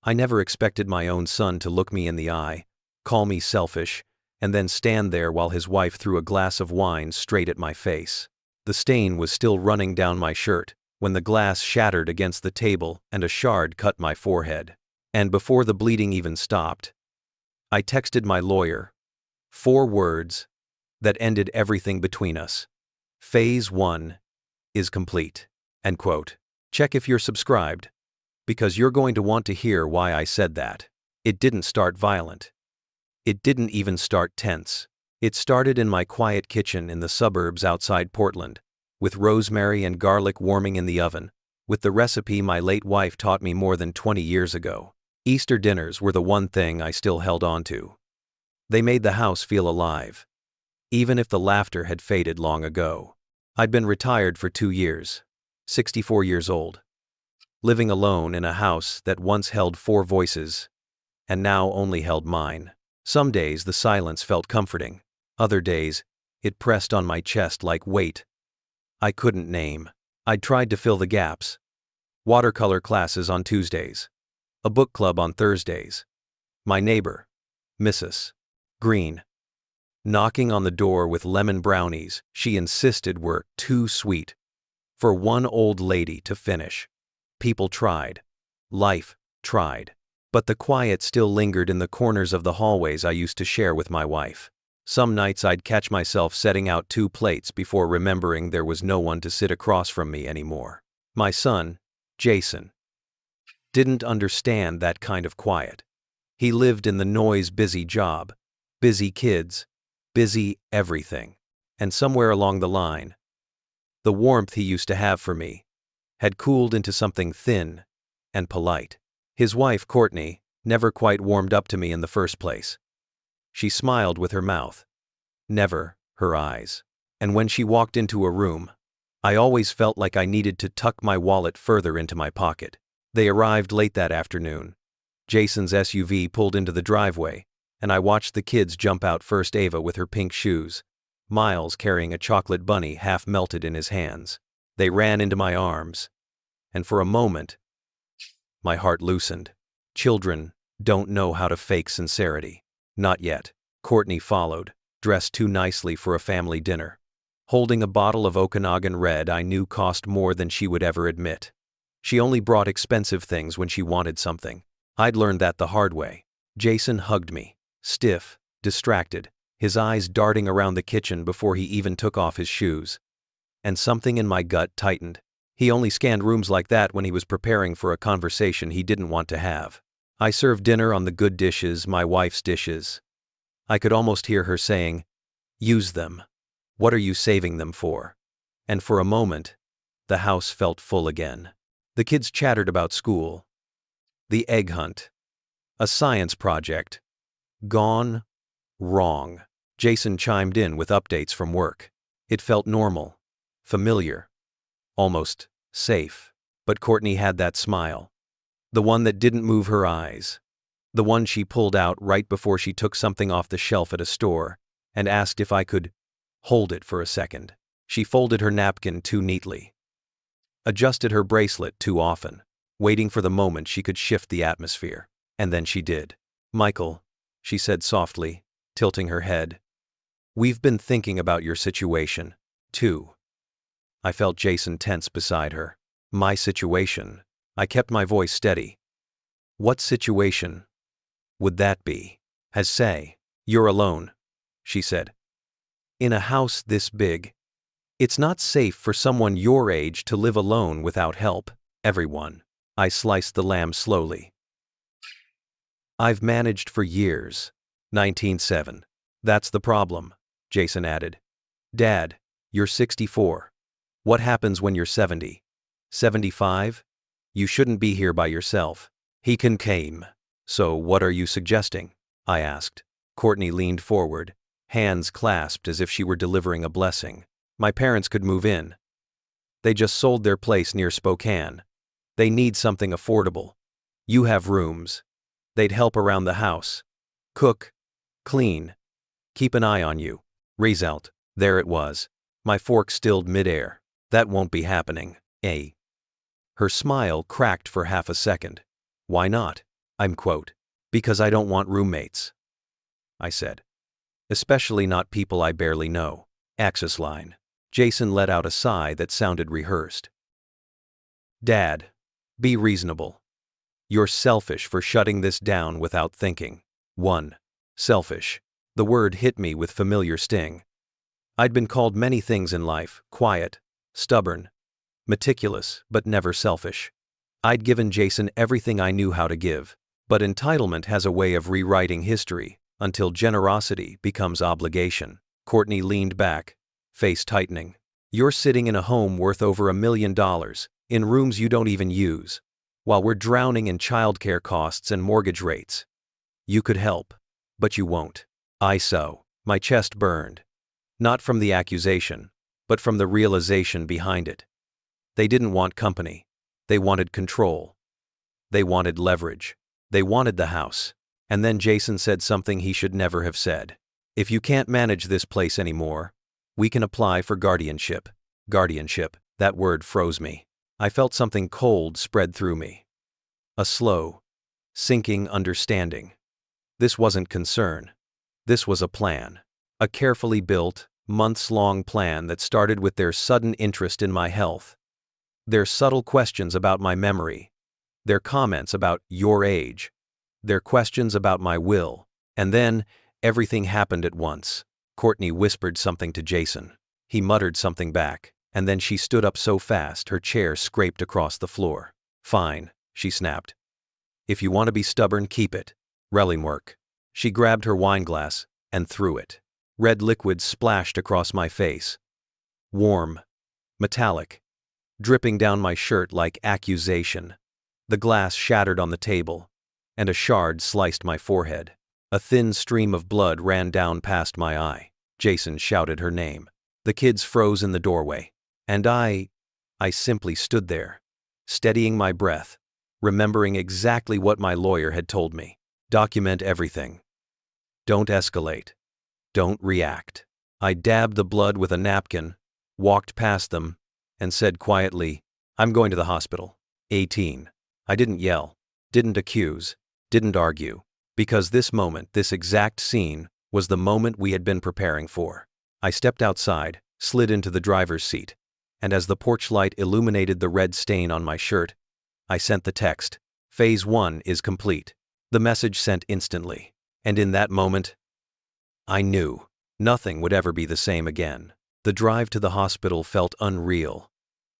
I never expected my own son to look me in the eye, call me selfish, and then stand there while his wife threw a glass of wine straight at my face. The stain was still running down my shirt when the glass shattered against the table and a shard cut my forehead. And before the bleeding even stopped, I texted my lawyer 4 words that ended everything between us. Phase 1 is complete. End quote. Check if you're subscribed, because you're going to want to hear why I said that. It didn't start violent. It didn't even start tense. It started in my quiet kitchen in the suburbs outside Portland, with rosemary and garlic warming in the oven, with the recipe my late wife taught me more than 20 years ago. Easter dinners were the one thing I still held on to. They made the house feel alive, even if the laughter had faded long ago. I'd been retired for 2 years, 64 years old, living alone in a house that once held 4 voices, and now only held mine. Some days the silence felt comforting. Other days, it pressed on my chest like weight I couldn't name. I'd tried to fill the gaps. Watercolor classes on Tuesdays, a book club on Thursdays. My neighbor, Mrs. Green, knocking on the door with lemon brownies she insisted were too sweet for one old lady to finish. People tried. Life tried. But the quiet still lingered in the corners of the hallways I used to share with my wife. Some nights I'd catch myself setting out 2 plates before remembering there was no one to sit across from me anymore. My son, Jason, didn't understand that kind of quiet. He lived in the noise-busy job, busy kids, busy everything. And somewhere along the line, the warmth he used to have for me had cooled into something thin and polite. His wife, Courtney, never quite warmed up to me in the first place. She smiled with her mouth, never her eyes. And when she walked into a room, I always felt like I needed to tuck my wallet further into my pocket. They arrived late that afternoon. Jason's SUV pulled into the driveway, and I watched the kids jump out, first Ava with her pink shoes, Miles carrying a chocolate bunny half melted in his hands. They ran into my arms, and for a moment, my heart loosened. Children don't know how to fake sincerity. Not yet. Courtney followed, dressed too nicely for a family dinner, holding a bottle of Okanagan Red I knew cost more than she would ever admit. She only brought expensive things when she wanted something. I'd learned that the hard way. Jason hugged me, stiff, distracted, his eyes darting around the kitchen before he even took off his shoes. And something in my gut tightened. He only scanned rooms like that when he was preparing for a conversation he didn't want to have. I served dinner on the good dishes, my wife's dishes. I could almost hear her saying, "Use them. What are you saving them for?" And for a moment, the house felt full again. The kids chattered about school, the egg hunt, a science project, gone wrong. Jason chimed in with updates from work. It felt normal, familiar, almost safe. But Courtney had that smile, the one that didn't move her eyes, the one she pulled out right before she took something off the shelf at a store and asked if I could hold it for a second. She folded her napkin too neatly, adjusted her bracelet too often, waiting for the moment she could shift the atmosphere. And then she did. "Michael," she said softly, tilting her head, "we've been thinking about your situation, too." I felt Jason tense beside her. My situation. I kept my voice steady. "What situation would that be?" Say, "You're alone," she said. "In a house this big. It's not safe for someone your age to live alone without help." Everyone. I sliced the lamb slowly. "I've managed for years." 19:7. "That's the problem," Jason added. "Dad, you're 64. What happens when you're 70? 75? You shouldn't be here by yourself." He came. "So what are you suggesting?" I asked. Courtney leaned forward, hands clasped as if she were delivering a blessing. "My parents could move in. They just sold their place near Spokane. They need something affordable. You have rooms. They'd help around the house. Cook, clean, keep an eye on you." Result. There it was. My fork stilled midair. "That won't be happening, eh?" Her smile cracked for half a second. "Why not?" Because I don't want roommates, I said. Especially not people I barely know. Axis line. Jason let out a sigh that sounded rehearsed. Dad, be reasonable. You're selfish for shutting this down without thinking. 1. Selfish. The word hit me with familiar sting. I'd been called many things in life: quiet, stubborn, meticulous, but never selfish. I'd given Jason everything I knew how to give, but entitlement has a way of rewriting history until generosity becomes obligation. Courtney leaned back, face tightening. You're sitting in a home worth over $1 million, in rooms you don't even use, while we're drowning in childcare costs and mortgage rates. You could help, but you won't. My chest burned. Not from the accusation, but from the realization behind it. They didn't want company. They wanted control. They wanted leverage. They wanted the house. And then Jason said something he should never have said. If you can't manage this place anymore, we can apply for guardianship. Guardianship, that word froze me. I felt something cold spread through me. A slow, sinking understanding. This wasn't concern. This was a plan. A carefully built, months-long plan that started with their sudden interest in my health. Their subtle questions about my memory. Their comments about your age. Their questions about my will. And then, everything happened at once. Courtney whispered something to Jason. He muttered something back, and then she stood up so fast her chair scraped across the floor. Fine, she snapped. If you want to be stubborn, keep it. Relingwork. She grabbed her wine glass and threw it. Red liquid splashed across my face. Warm. Metallic. Dripping down my shirt like accusation. The glass shattered on the table, and a shard sliced my forehead. A thin stream of blood ran down past my eye. Jason shouted her name. The kids froze in the doorway, and I simply stood there, steadying my breath, remembering exactly what my lawyer had told me. Document everything. Don't escalate. Don't react. I dabbed the blood with a napkin, walked past them, and said quietly, I'm going to the hospital. 18. I didn't yell, didn't accuse, didn't argue, because this moment, this exact scene, was the moment we had been preparing for. I stepped outside, slid into the driver's seat, and as the porch light illuminated the red stain on my shirt, I sent the text. Phase 1 is complete. The message sent instantly. And in that moment, I knew nothing would ever be the same again. The drive to the hospital felt unreal,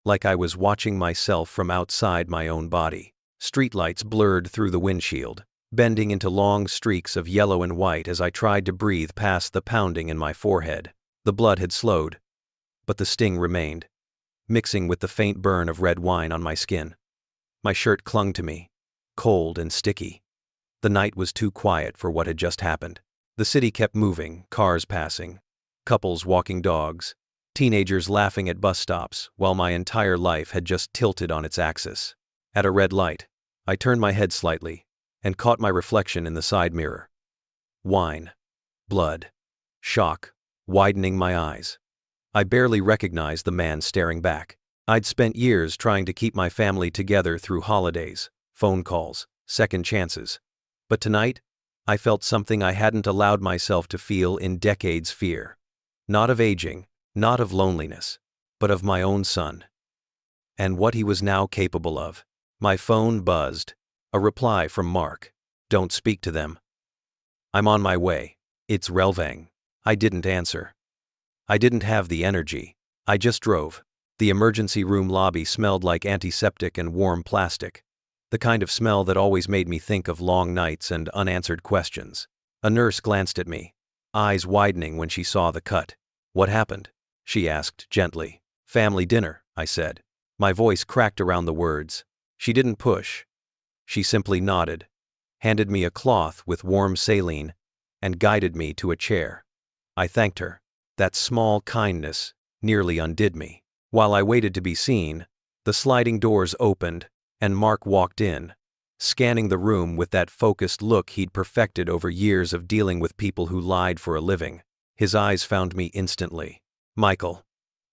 like I was watching myself from outside my own body. Streetlights blurred through the windshield, bending into long streaks of yellow and white as I tried to breathe past the pounding in my forehead. The blood had slowed, but the sting remained, mixing with the faint burn of red wine on my skin. My shirt clung to me, cold and sticky. The night was too quiet for what had just happened. The city kept moving, cars passing, couples walking dogs, teenagers laughing at bus stops, while my entire life had just tilted on its axis. At a red light, I turned my head slightly and caught my reflection in the side mirror. Wine, blood, shock, widening my eyes. I barely recognized the man staring back. I'd spent years trying to keep my family together through holidays, phone calls, second chances. But tonight, I felt something I hadn't allowed myself to feel in decades: fear. Not of aging, not of loneliness, but of my own son. And what he was now capable of. My phone buzzed. A reply from Mark. Don't speak to them. I'm on my way. It's Relvang. I didn't answer. I didn't have the energy. I just drove. The emergency room lobby smelled like antiseptic and warm plastic. The kind of smell that always made me think of long nights and unanswered questions. A nurse glanced at me, eyes widening when she saw the cut. What happened? She asked gently. Family dinner, I said. My voice cracked around the words. She didn't push. She simply nodded, handed me a cloth with warm saline, and guided me to a chair. I thanked her. That small kindness nearly undid me. While I waited to be seen, the sliding doors opened, and Mark walked in, scanning the room with that focused look he'd perfected over years of dealing with people who lied for a living. His eyes found me instantly. Michael.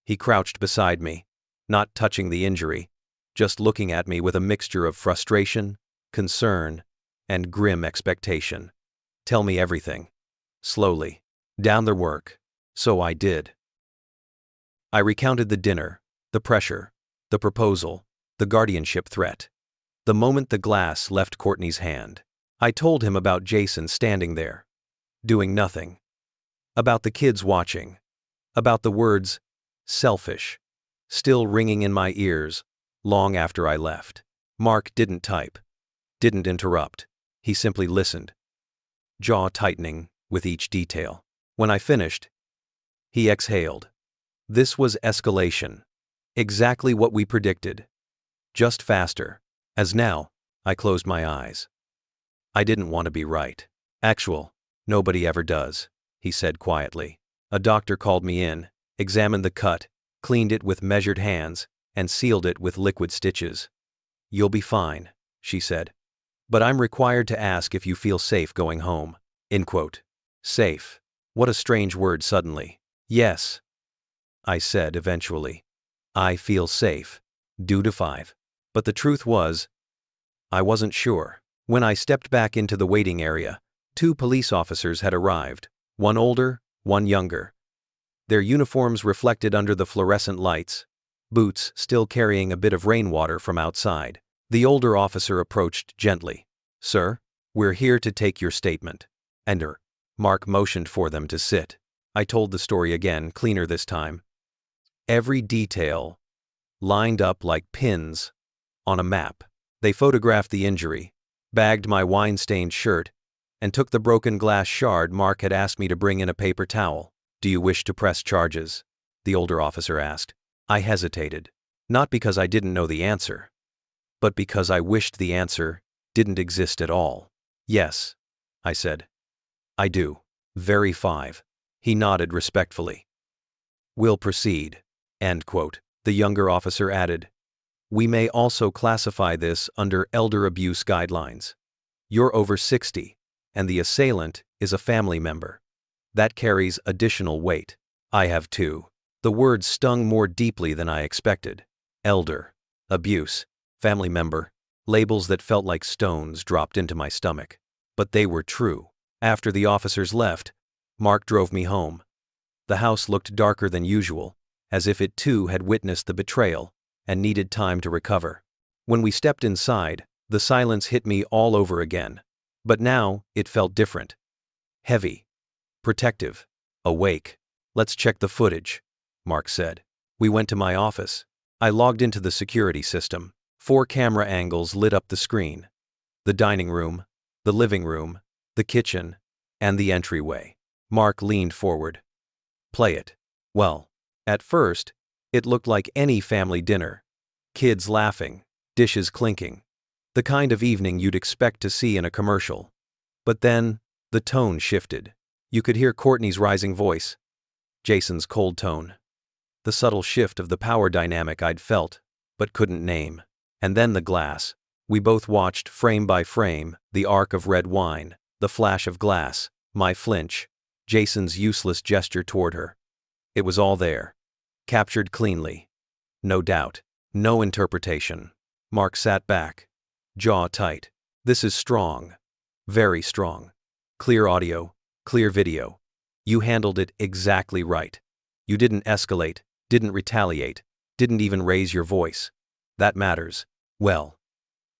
He crouched beside me, not touching the injury, just looking at me with a mixture of frustration, concern, and grim expectation. Tell me everything. Slowly. Down the work. So I did. I recounted the dinner, the pressure, the proposal, the guardianship threat. The moment the glass left Courtney's hand, I told him about Jason standing there, doing nothing. About the kids watching. About the words, selfish, still ringing in my ears, long after I left. Mark didn't type, didn't interrupt. He simply listened, jaw tightening with each detail. When I finished, he exhaled. This was escalation. Exactly what we predicted. Just faster. As now, I closed my eyes. I didn't want to be right. Nobody ever does, he said quietly. A doctor called me in, examined the cut, cleaned it with measured hands, and sealed it with liquid stitches. You'll be fine, she said. But I'm required to ask if you feel safe going home. End quote. Safe. What a strange word suddenly. Yes, I said eventually. I feel safe. Due to 5. But the truth was, I wasn't sure. When I stepped back into the waiting area, 2 police officers had arrived, one older, one younger. Their uniforms reflected under the fluorescent lights, boots still carrying a bit of rainwater from outside. The older officer approached gently. Sir, we're here to take your statement. Enter. Mark motioned for them to sit. I told the story again, cleaner this time. Every detail lined up like pins on a map. They photographed the injury, bagged my wine-stained shirt, and took the broken glass shard Mark had asked me to bring in a paper towel. Do you wish to press charges? The older officer asked. I hesitated, not because I didn't know the answer, but because I wished the answer didn't exist at all. Yes, I said. I do. Very 5. He nodded respectfully. We'll proceed. End quote. The younger officer added. We may also classify this under elder abuse guidelines. You're over 60, and the assailant is a family member. That carries additional weight. I have too. The words stung more deeply than I expected. Elder, abuse, family member, labels that felt like stones dropped into my stomach. But they were true. After the officers left, Mark drove me home. The house looked darker than usual, as if it too had witnessed the betrayal and needed time to recover. When we stepped inside, the silence hit me all over again. But now, it felt different. Heavy. Protective. Awake. Let's check the footage, Mark said. We went to my office. I logged into the security system. 4 camera angles lit up the screen. The dining room, the living room, the kitchen, and the entryway. Mark leaned forward. Play it. Well, at first, it looked like any family dinner. Kids laughing, dishes clinking. The kind of evening you'd expect to see in a commercial. But then, the tone shifted. You could hear Courtney's rising voice, Jason's cold tone. The subtle shift of the power dynamic I'd felt, but couldn't name. And then the glass. We both watched, frame by frame, the arc of red wine, the flash of glass, my flinch, Jason's useless gesture toward her. It was all there. Captured cleanly. No doubt. No interpretation. Mark sat back. Jaw tight. This is strong. Very strong. Clear audio. Clear video. You handled it exactly right. You didn't escalate, didn't retaliate, didn't even raise your voice. That matters. Well.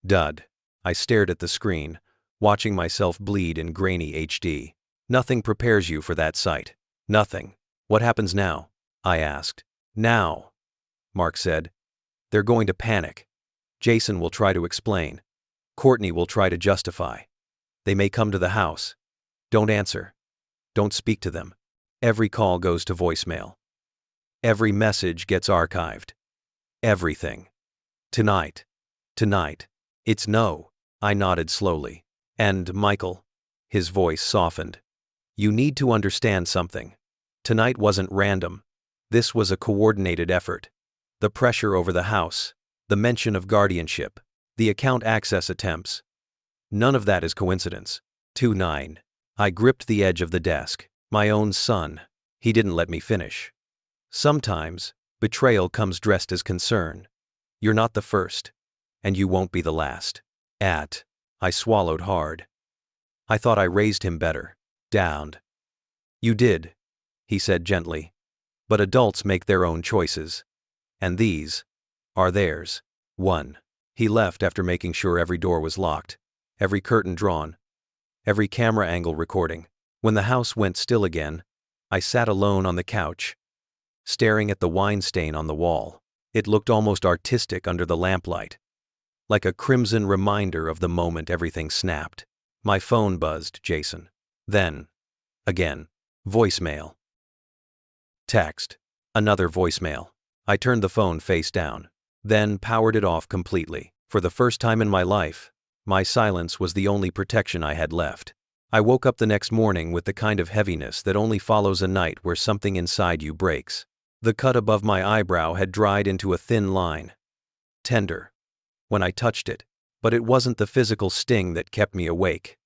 Dud. I stared at the screen, watching myself bleed in grainy HD. Nothing prepares you for that sight. Nothing. What happens now? I asked. Now, Mark said. They're going to panic. Jason will try to explain. Courtney will try to justify. They may come to the house. Don't answer. Don't speak to them. Every call goes to voicemail. Every message gets archived. Everything. Tonight. It's no. I nodded slowly. And Michael. His voice softened. You need to understand something. Tonight wasn't random. This was a coordinated effort. The pressure over the house, the mention of guardianship, the account access attempts. None of that is coincidence. 2-9. I gripped the edge of the desk. My own son. He didn't let me finish. Sometimes, betrayal comes dressed as concern. You're not the first. And you won't be the last. I I swallowed hard. I thought I raised him better. Downed. You did, he said gently. But adults make their own choices. And these are theirs. 1. He left after making sure every door was locked, every curtain drawn, every camera angle recording. When the house went still again, I sat alone on the couch, staring at the wine stain on the wall. It looked almost artistic under the lamplight, like a crimson reminder of the moment everything snapped. My phone buzzed. Jason. Then, again, voicemail. Text. Another voicemail. I turned the phone face down, then powered it off completely. For the first time in my life, my silence was the only protection I had left. I woke up the next morning with the kind of heaviness that only follows a night where something inside you breaks. The cut above my eyebrow had dried into a thin line. Tender. When I touched it, but it wasn't the physical sting that kept me awake.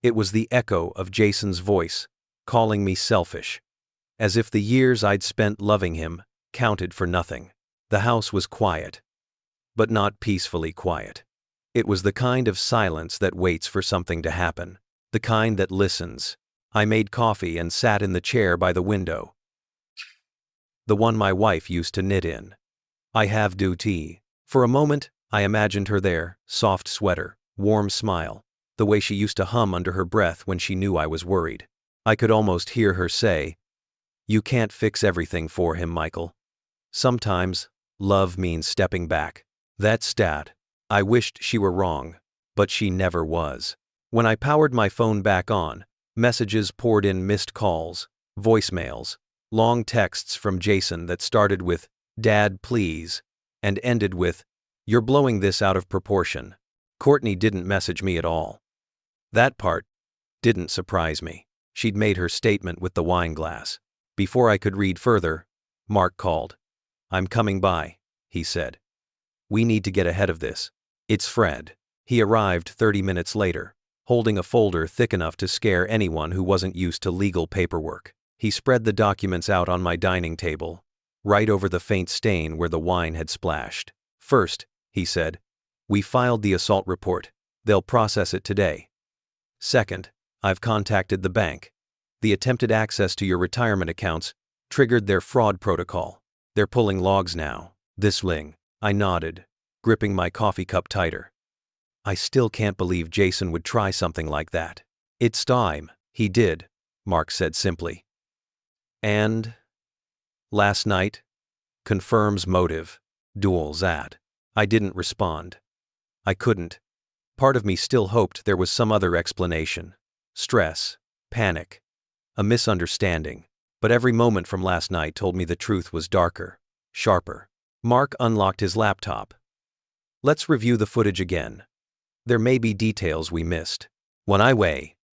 It was the echo of Jason's voice, calling me selfish. As if the years I'd spent loving him counted for nothing. The house was quiet, but not peacefully quiet. It was the kind of silence that waits for something to happen, the kind that listens. I made coffee and sat in the chair by the window, the one my wife used to knit in. I have do tea. For a moment, I imagined her there, soft sweater, warm smile, the way she used to hum under her breath when she knew I was worried. I could almost hear her say, "You can't fix everything for him, Michael. Sometimes, love means stepping back." That stat. I wished she were wrong, but she never was. When I powered my phone back on, messages poured in: missed calls, voicemails, long texts from Jason that started with, "Dad, please," and ended with, "You're blowing this out of proportion." Courtney didn't message me at all. That part didn't surprise me. She'd made her statement with the wine glass. Before I could read further, Mark called. "I'm coming by," he said. "We need to get ahead of this." "It's Fred." He arrived 30 minutes later, holding a folder thick enough to scare anyone who wasn't used to legal paperwork. He spread the documents out on my dining table, right over the faint stain where the wine had splashed. "First," he said, "we filed the assault report. They'll process it today. Second, I've contacted the bank. The attempted access to your retirement accounts triggered their fraud protocol. They're pulling logs now." "This ling." I nodded, gripping my coffee cup tighter. I still can't believe Jason would try something like that. "It's time." "He did," Mark said simply. "And last night confirms motive. Duels at." I didn't respond. I couldn't. Part of me still hoped there was some other explanation. Stress, panic, a misunderstanding. But every moment from last night told me the truth was darker, sharper. Mark unlocked his laptop. "Let's review the footage again. There may be details we missed."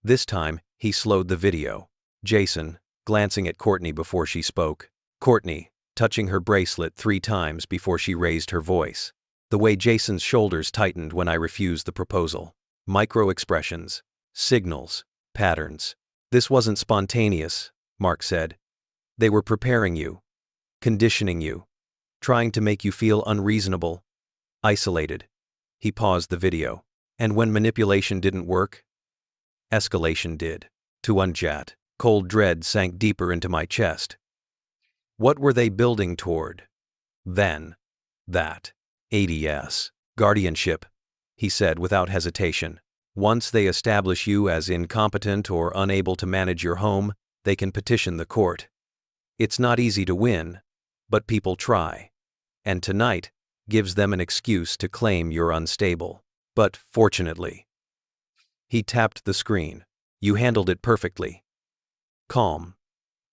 This time, he slowed the video. Jason, glancing at Courtney before she spoke. Courtney, touching her bracelet 3 times before she raised her voice. The way Jason's shoulders tightened when I refused the proposal. Micro-expressions, signals, patterns. "This wasn't spontaneous," Mark said. "They were preparing you, conditioning you, trying to make you feel unreasonable, isolated." He paused the video. "And when manipulation didn't work, escalation did." To unjat, cold dread sank deeper into my chest. What were they building toward? Then. That. ADS. Guardianship, he said without hesitation. "Once they establish you as incompetent or unable to manage your home, they can petition the court. It's not easy to win, but people try. And tonight gives them an excuse to claim you're unstable. But, fortunately," he tapped the screen, "you handled it perfectly. Calm.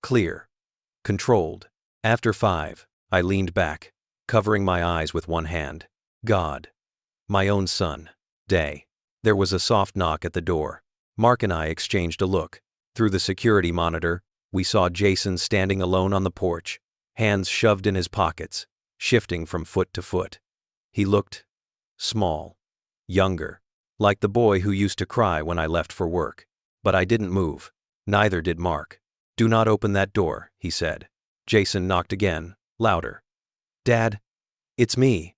Clear. Controlled." After 5, I leaned back, covering my eyes with one hand. God. My own son. Day. There was a soft knock at the door. Mark and I exchanged a look. Through the security monitor, we saw Jason standing alone on the porch, hands shoved in his pockets, shifting from foot to foot. He looked small, younger, like the boy who used to cry when I left for work. But I didn't move. Neither did Mark. "Do not open that door," he said. Jason knocked again, louder. "Dad, it's me.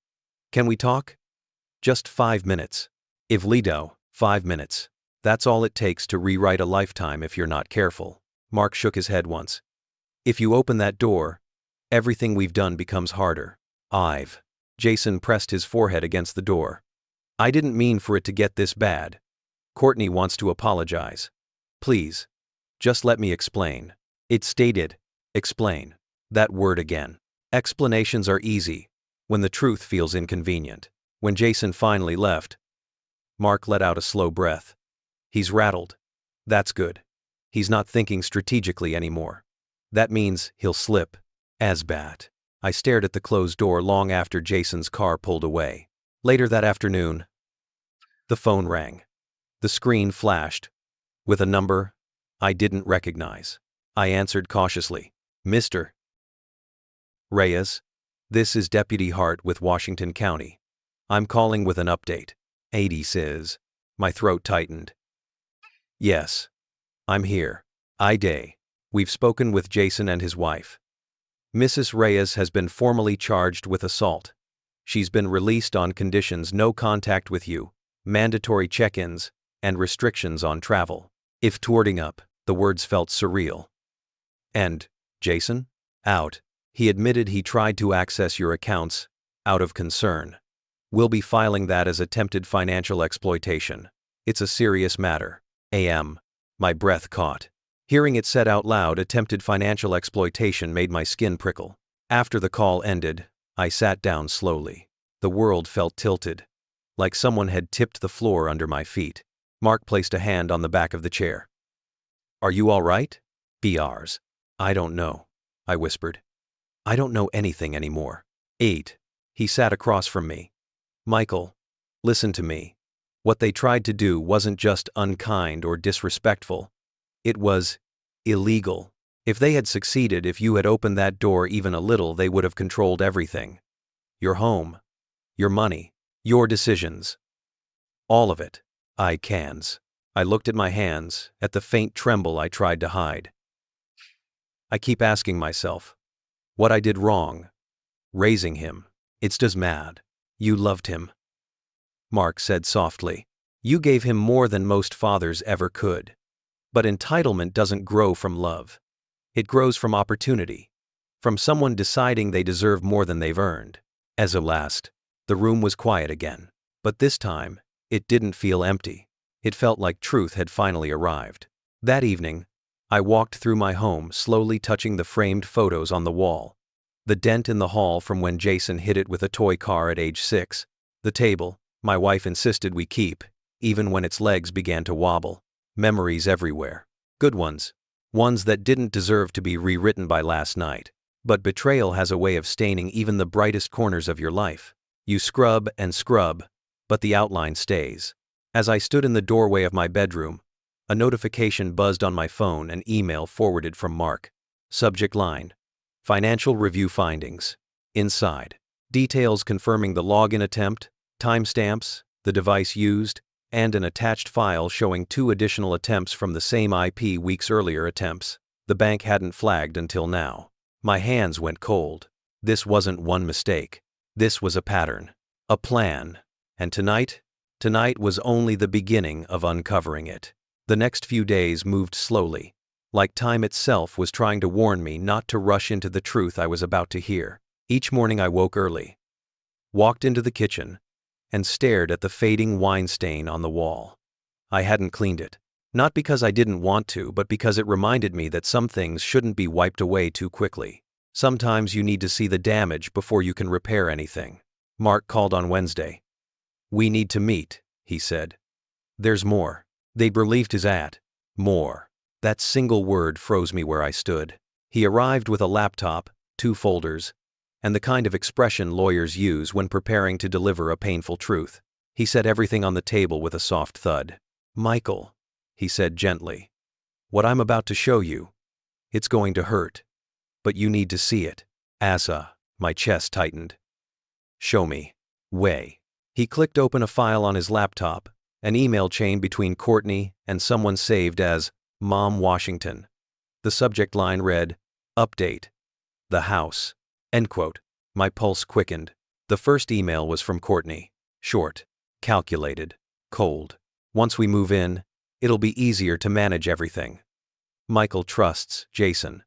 Can we talk? Just 5 minutes." Ivlido, 5 minutes. That's all it takes to rewrite a lifetime if you're not careful. Mark shook his head once. If you open that door, everything we've done becomes harder. Jason pressed his forehead against the door. I didn't mean for it to get this bad. Courtney wants to apologize. Please. Just let me explain. It stated, explain. That word again. Explanations are easy, when the truth feels inconvenient. When Jason finally left, Mark let out a slow breath. He's rattled. That's good. He's not thinking strategically anymore. That means he'll slip. As bad. I stared at the closed door long after Jason's car pulled away. Later that afternoon, the phone rang. The screen flashed. With a number I didn't recognize. I answered cautiously. Mr. Reyes, this is Deputy Hart with Washington County. I'm calling with an update. 80 says. My throat tightened. Yes. I'm here. We've spoken with Jason and his wife. Mrs. Reyes has been formally charged with assault. She's been released on conditions no contact with you, mandatory check-ins, and restrictions on travel. If twirling up, the words felt surreal. And, Jason? Out. He admitted he tried to access your accounts, out of concern. We'll be filing that as attempted financial exploitation. It's a serious matter. My breath caught. Hearing it said out loud, attempted financial exploitation, made my skin prickle. After the call ended, I sat down slowly. The world felt tilted, like someone had tipped the floor under my feet. Mark placed a hand on the back of the chair. Are you all right? BRs. I don't know, I whispered. I don't know anything anymore. 8. He sat across from me. Michael, listen to me. What they tried to do wasn't just unkind or disrespectful. It was illegal. If they had succeeded, if you had opened that door even a little, they would have controlled everything. Your home, your money, your decisions. All of it. I looked at my hands, at the faint tremble I tried to hide. I keep asking myself, what I did wrong. Raising him. It's just mad. You loved him. Mark said softly. You gave him more than most fathers ever could. But entitlement doesn't grow from love. It grows from opportunity. From someone deciding they deserve more than they've earned. As a last, the room was quiet again. But this time, it didn't feel empty. It felt like truth had finally arrived. That evening, I walked through my home, slowly touching the framed photos on the wall. The dent in the hall from when Jason hit it with a toy car at age 6. The table my wife insisted we keep, even when its legs began to wobble. Memories everywhere. Good ones. Ones that didn't deserve to be rewritten by last night. But betrayal has a way of staining even the brightest corners of your life. You scrub and scrub, but the outline stays. As I stood in the doorway of my bedroom, a notification buzzed on my phone, an email forwarded from Mark. Subject line: Financial review findings. Inside, details confirming the login attempt, timestamps, the device used, and an attached file showing 2 additional attempts from the same IP weeks earlier attempts. The bank hadn't flagged until now. My hands went cold. This wasn't one mistake. This was a pattern. A plan. And tonight was only the beginning of uncovering it. The next few days moved slowly, like time itself was trying to warn me not to rush into the truth I was about to hear. Each morning I woke early, walked into the kitchen, and stared at the fading wine stain on the wall. I hadn't cleaned it. Not because I didn't want to, but because it reminded me that some things shouldn't be wiped away too quickly. Sometimes you need to see the damage before you can repair anything. Mark called on Wednesday. We need to meet, he said. There's more. They'd relieved his more. That single word froze me where I stood. He arrived with a laptop, 2 folders, and the kind of expression lawyers use when preparing to deliver a painful truth. He set everything on the table with a soft thud. Michael, he said gently, what I'm about to show you, it's going to hurt. But you need to see it. My chest tightened. Show me. He clicked open a file on his laptop, an email chain between Courtney and someone saved as Mom Washington. The subject line read, Update. The house. End quote. My pulse quickened. The first email was from Courtney. Short, calculated, cold. Once we move in, it'll be easier to manage everything. Michael trusts Jason.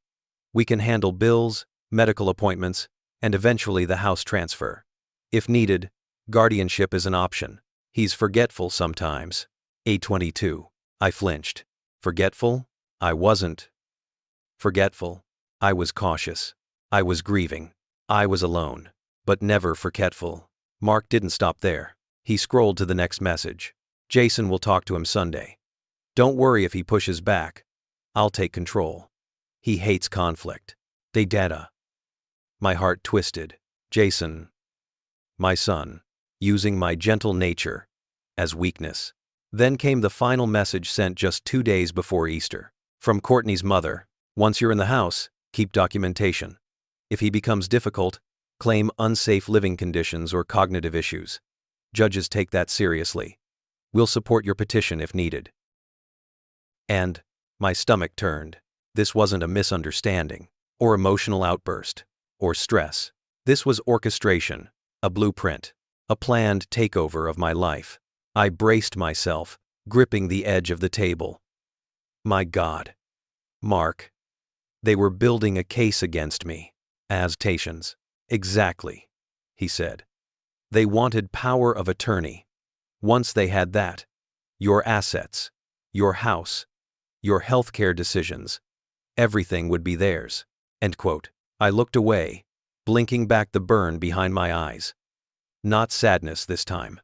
We can handle bills, medical appointments, and eventually the house transfer. If needed, guardianship is an option. He's forgetful sometimes. A22. I flinched. Forgetful? I wasn't forgetful. I was cautious. I was grieving. I was alone. But never forgetful. Mark didn't stop there. He scrolled to the next message. Jason will talk to him Sunday. Don't worry if he pushes back. I'll take control. He hates conflict. Data. My heart twisted. Jason. My son. Using my gentle nature as weakness. Then came the final message sent just 2 days before Easter. From Courtney's mother. Once you're in the house, keep documentation. If he becomes difficult, claim unsafe living conditions or cognitive issues. Judges take that seriously. We'll support your petition if needed. And my stomach turned. This wasn't a misunderstanding, or emotional outburst, or stress. This was orchestration, a blueprint, a planned takeover of my life. I braced myself, gripping the edge of the table. My God. Mark. They were building a case against me. Aztations. Exactly, he said. They wanted power of attorney. Once they had that, your assets, your house, your healthcare decisions, everything would be theirs. End quote. I looked away, blinking back the burn behind my eyes. Not sadness this time.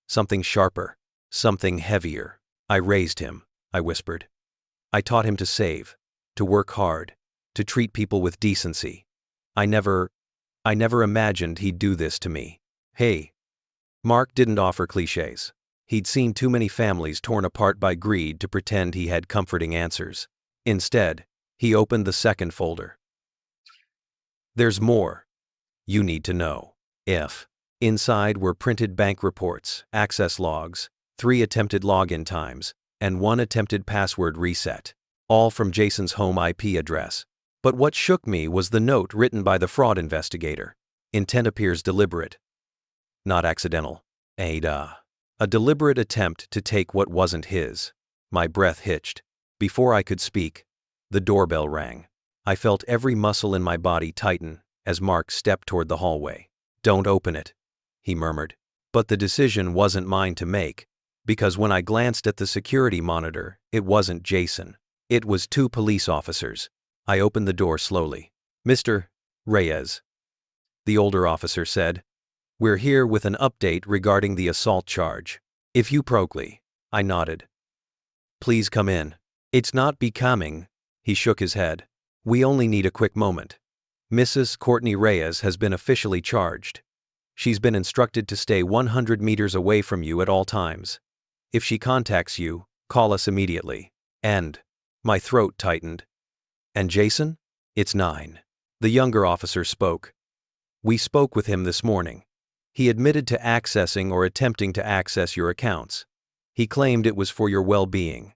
Something sharper, something heavier. I raised him, I whispered. I taught him to save, to work hard, to treat people with decency. I never imagined he'd do this to me. Hey. Mark didn't offer cliches. He'd seen too many families torn apart by greed to pretend he had comforting answers. Instead, he opened the second folder. There's more you need to know. Inside were printed bank reports, access logs, 3 attempted login times, and 1 attempted password reset, all from Jason's home IP address. But what shook me was the note written by the fraud investigator. Intent appears deliberate, not accidental. A deliberate attempt to take what wasn't his. My breath hitched. Before I could speak, the doorbell rang. I felt every muscle in my body tighten as Mark stepped toward the hallway. Don't open it, he murmured. But the decision wasn't mine to make, because when I glanced at the security monitor, it wasn't Jason. It was 2 police officers. I opened the door slowly. Mr. Reyes, the older officer said. We're here with an update regarding the assault charge. If you Procly, I nodded. Please come in. It's not becoming, he shook his head. We only need a quick moment. Mrs. Courtney Reyes has been officially charged. She's been instructed to stay 100 meters away from you at all times. If she contacts you, call us immediately. And my throat tightened. And Jason? It's 9. The younger officer spoke. We spoke with him this morning. He admitted to accessing or attempting to access your accounts. He claimed it was for your well-being.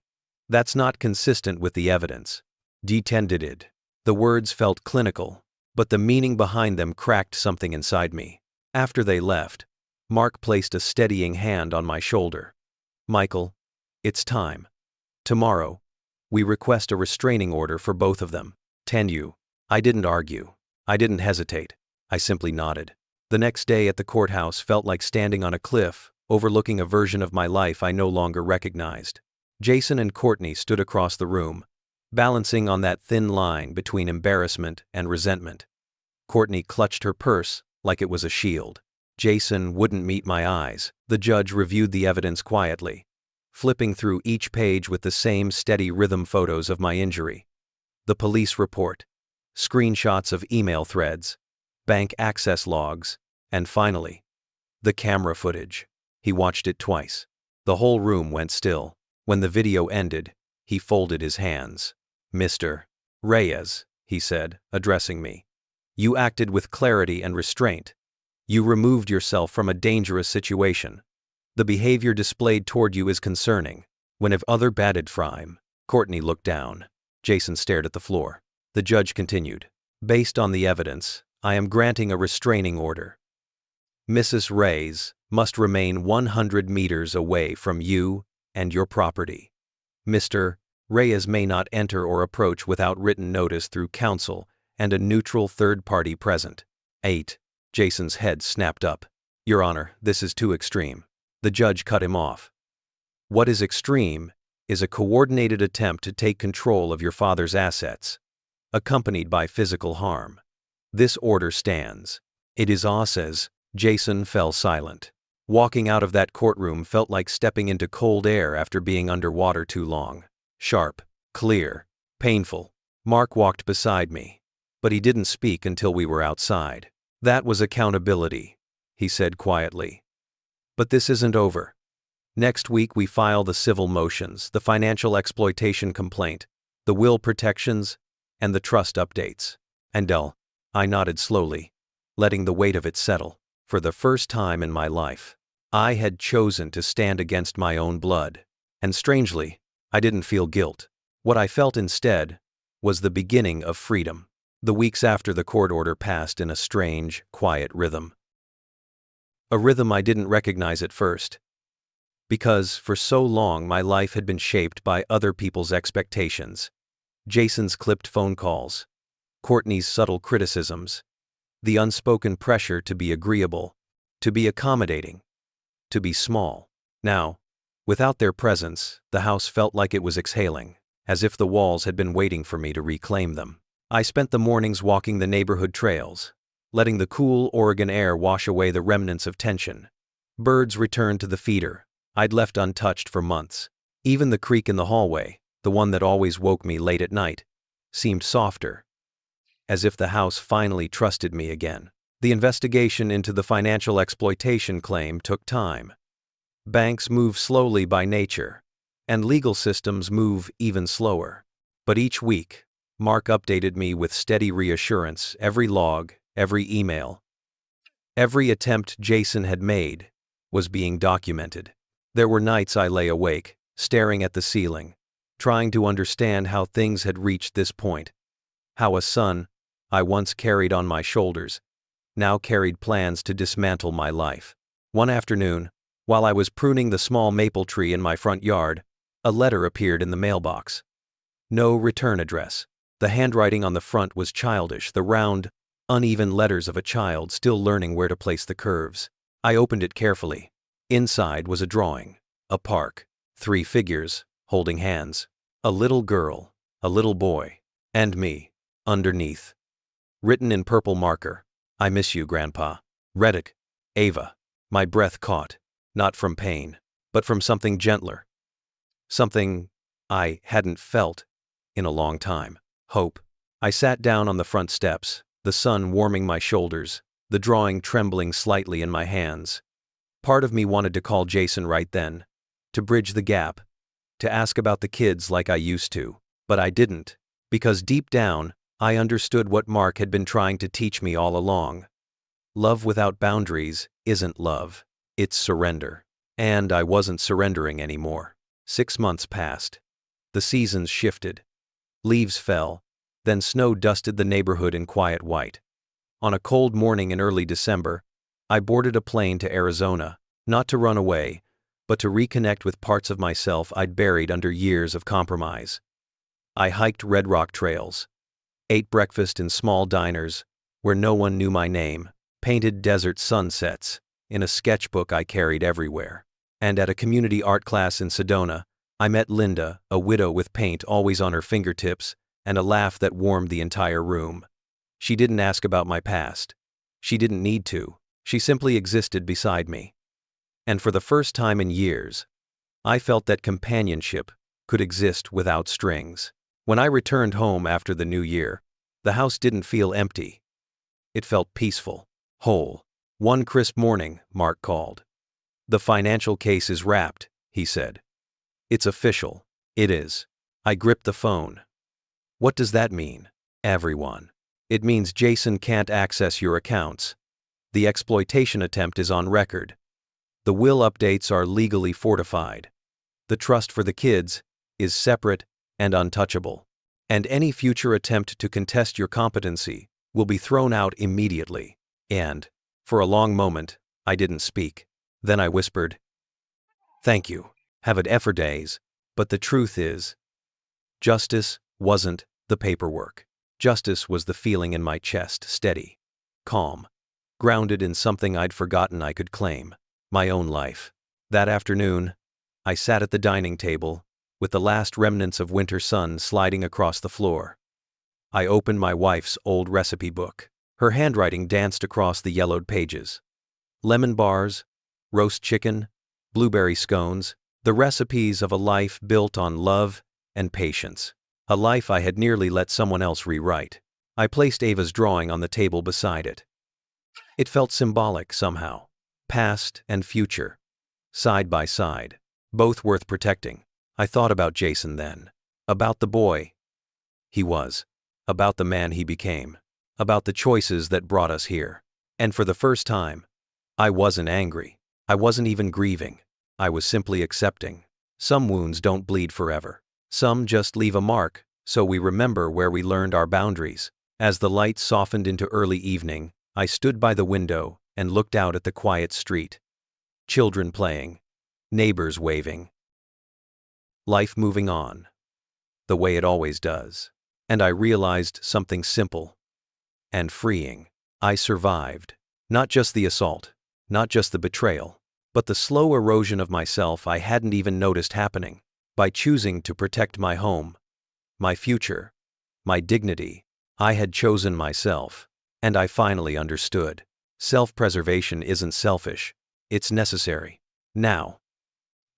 That's not consistent with the evidence. Detended. The words felt clinical, but the meaning behind them cracked something inside me. After they left, Mark placed a steadying hand on my shoulder. Michael, it's time. Tomorrow, we request a restraining order for both of them. I didn't argue. I didn't hesitate. I simply nodded. The next day at the courthouse felt like standing on a cliff, overlooking a version of my life I no longer recognized. Jason and Courtney stood across the room, balancing on that thin line between embarrassment and resentment. Courtney clutched her purse like it was a shield. Jason wouldn't meet my eyes. The judge reviewed the evidence quietly, flipping through each page with the same steady rhythm photos of my injury. The police report, screenshots of email threads, bank access logs, and finally, the camera footage. He watched it twice. The whole room went still. When the video ended, he folded his hands. Mr. Reyes, he said, addressing me. You acted with clarity and restraint. You removed yourself from a dangerous situation. The behavior displayed toward you is concerning. When if other batted frame, Courtney looked down. Jason stared at the floor. The judge continued. Based on the evidence, I am granting a restraining order. Mrs. Reyes must remain 100 meters away from you and your property. Mr. Reyes may not enter or approach without written notice through counsel and a neutral third party present. 8. Jason's head snapped up. Your Honor, this is too extreme. The judge cut him off. What is extreme is a coordinated attempt to take control of your father's assets, accompanied by physical harm. This order stands. It is says. Jason fell silent. Walking out of that courtroom felt like stepping into cold air after being underwater too long. Sharp, clear, painful. Mark walked beside me, but he didn't speak until we were outside. That was accountability, he said quietly. But this isn't over. Next week we file the civil motions, the financial exploitation complaint, the will protections, and the trust updates. And I nodded slowly, letting the weight of it settle. For the first time in my life, I had chosen to stand against my own blood. And strangely, I didn't feel guilt. What I felt instead was the beginning of freedom. The weeks after the court order passed in a strange, quiet rhythm. A rhythm I didn't recognize at first. Because for so long my life had been shaped by other people's expectations. Jason's clipped phone calls, Courtney's subtle criticisms, the unspoken pressure to be agreeable, to be accommodating, to be small. Now, without their presence, the house felt like it was exhaling, as if the walls had been waiting for me to reclaim them. I spent the mornings walking the neighborhood trails, letting the cool Oregon air wash away the remnants of tension. Birds returned to the feeder I'd left untouched for months. Even the creak in the hallway, the one that always woke me late at night, seemed softer, as if the house finally trusted me again. The investigation into the financial exploitation claim took time. Banks move slowly by nature, and legal systems move even slower. But each week, Mark updated me with steady reassurance. Every log, every email, every attempt Jason had made was being documented. There were nights I lay awake, staring at the ceiling, trying to understand how things had reached this point. How a son I once carried on my shoulders now carried plans to dismantle my life. One afternoon, while I was pruning the small maple tree in my front yard, a letter appeared in the mailbox. No return address. The handwriting on the front was childish, the round, uneven letters of a child still learning where to place the curves. I opened it carefully. Inside was a drawing, a park, 3 figures, holding hands, a little girl, a little boy, and me, underneath. Written in purple marker, I miss you, Grandpa. Reddick, Ava. My breath caught, not from pain, but from something gentler. Something I hadn't felt in a long time. Hope. I sat down on the front steps, the sun warming my shoulders, the drawing trembling slightly in my hands. Part of me wanted to call Jason right then, to bridge the gap, to ask about the kids like I used to, but I didn't, because deep down, I understood what Mark had been trying to teach me all along. Love without boundaries isn't love, it's surrender. And I wasn't surrendering anymore. 6 months passed. The seasons shifted. Leaves fell, then snow dusted the neighborhood in quiet white. On a cold morning in early December, I boarded a plane to Arizona, not to run away, but to reconnect with parts of myself I'd buried under years of compromise. I hiked red rock trails, ate breakfast in small diners where no one knew my name, painted desert sunsets in a sketchbook I carried everywhere. And at a community art class in Sedona, I met Linda, a widow with paint always on her fingertips and a laugh that warmed the entire room. She didn't ask about my past. She didn't need to. She simply existed beside me. And for the first time in years, I felt that companionship could exist without strings. When I returned home after the new year, the house didn't feel empty. It felt peaceful, whole. One crisp morning, Mark called. "The financial case is wrapped," he said. "It's official." "It is." I gripped the phone. "What does that mean?" "Everyone. It means Jason can't access your accounts. The exploitation attempt is on record. The will updates are legally fortified. The trust for the kids is separate and untouchable. And any future attempt to contest your competency will be thrown out immediately." And, for a long moment, I didn't speak. Then I whispered, "Thank you." have it for days, but the truth is, justice wasn't the paperwork. Justice was the feeling in my chest, steady, calm, grounded in something I'd forgotten I could claim, my own life. That afternoon, I sat at the dining table, with the last remnants of winter sun sliding across the floor. I opened my wife's old recipe book. Her handwriting danced across the yellowed pages. Lemon bars, roast chicken, blueberry scones, the recipes of a life built on love and patience. A life I had nearly let someone else rewrite. I placed Ava's drawing on the table beside it. It felt symbolic somehow. Past and future, side by side, both worth protecting. I thought about Jason then. About the boy he was. About the man he became. About the choices that brought us here. And for the first time, I wasn't angry. I wasn't even grieving. I was simply accepting. Some wounds don't bleed forever. Some just leave a mark, so we remember where we learned our boundaries. As the light softened into early evening, I stood by the window and looked out at the quiet street. Children playing, neighbors waving. Life moving on, the way it always does. And I realized something simple and freeing. I survived. Not just the assault, not just the betrayal, but the slow erosion of myself I hadn't even noticed happening. By choosing to protect my home, my future, my dignity, I had chosen myself. And I finally understood. Self-preservation isn't selfish, it's necessary. Now,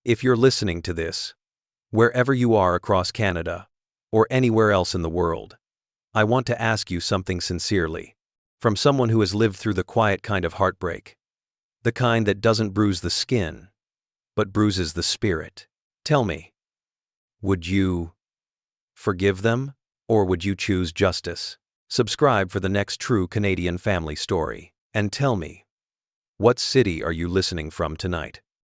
if you're listening to this, wherever you are across Canada, or anywhere else in the world, I want to ask you something sincerely. From someone who has lived through the quiet kind of heartbreak. The kind that doesn't bruise the skin, but bruises the spirit. Tell me, would you forgive them, or would you choose justice? Subscribe for the next true Canadian family story. And tell me, what city are you listening from tonight?